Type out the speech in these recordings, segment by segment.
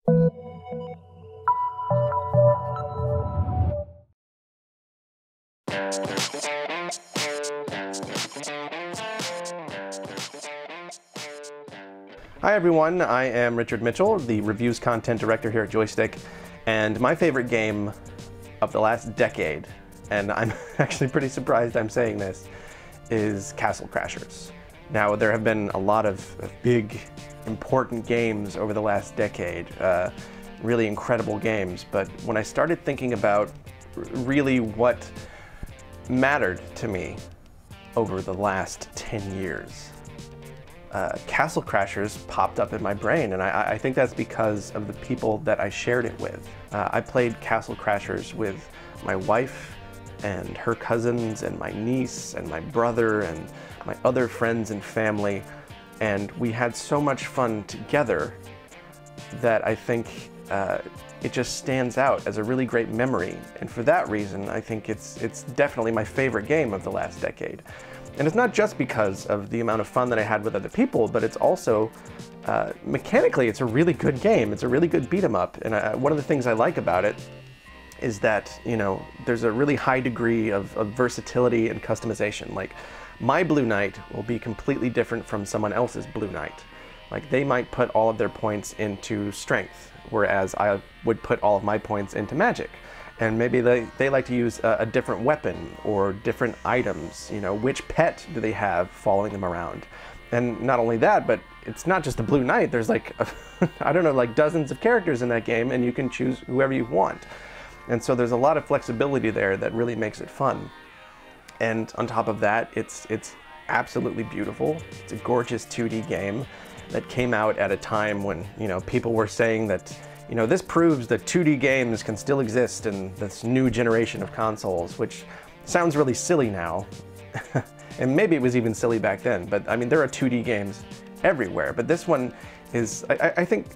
Hi everyone, I am Richard Mitchell, the Reviews Content Director here at Joystiq, and my favorite game of the last decade, and I'm actually pretty surprised I'm saying this, is Castle Crashers. Now, there have been a lot of big, important games over the last decade, really incredible games, but when I started thinking about really what mattered to me over the last 10 years, Castle Crashers popped up in my brain, and I think that's because of the people that I shared it with. I played Castle Crashers with my wife and her cousins and my niece and my brother and my other friends and family, and we had so much fun together that I think it just stands out as a really great memory, and for that reason I think it's definitely my favorite game of the last decade. And it's not just because of the amount of fun that I had with other people, but it's also, mechanically, it's a really good game. It's a really good beat 'em up. And one of the things I like about it is that, you know, there's a really high degree of versatility and customization. Like, my Blue Knight will be completely different from someone else's Blue Knight. Like, they might put all of their points into strength, whereas I would put all of my points into magic. And maybe they like to use a different weapon or different items. You know, which pet do they have following them around? And not only that, but it's not just the Blue Knight. There's like, I don't know, like dozens of characters in that game, and you can choose whoever you want. And so there's a lot of flexibility there that really makes it fun. And on top of that, it's absolutely beautiful. It's a gorgeous 2D game that came out at a time when, you know, people were saying that, you know, this proves that 2D games can still exist in this new generation of consoles, which sounds really silly now. And maybe it was even silly back then, but I mean, there are 2D games everywhere. But this one is, I think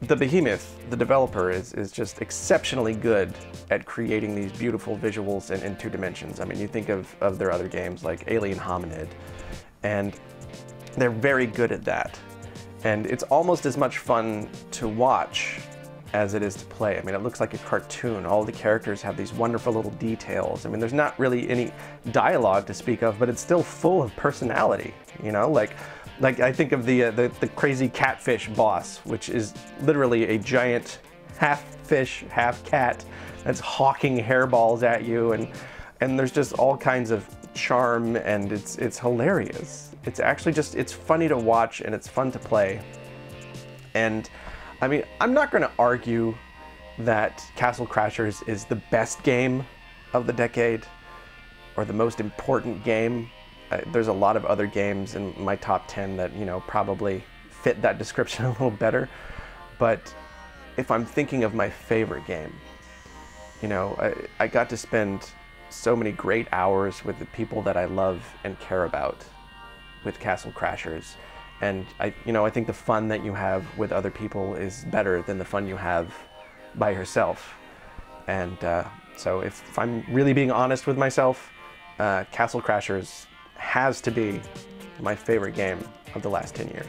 the behemoth, the developer, is just exceptionally good at creating these beautiful visuals in 2 dimensions. I mean, you think of their other games like Alien Hominid, and they're very good at that. And it's almost as much fun to watch as it is to play. I mean, it looks like a cartoon. All the characters have these wonderful little details. I mean, there's not really any dialogue to speak of, but it's still full of personality, you know? Like I think of the crazy catfish boss, which is literally a giant half fish, half cat that's hawking hairballs at you, and there's just all kinds of charm, and it's hilarious. It's actually just, it's funny to watch, and it's fun to play. And I mean, I'm not going to argue that Castle Crashers is the best game of the decade or the most important game. There's a lot of other games in my top 10 that, you know, probably fit that description a little better. But if I'm thinking of my favorite game, you know, I got to spend so many great hours with the people that I love and care about with Castle Crashers. And I think the fun that you have with other people is better than the fun you have by yourself. And so if I'm really being honest with myself, Castle Crashers has to be my favorite game of the last 10 years.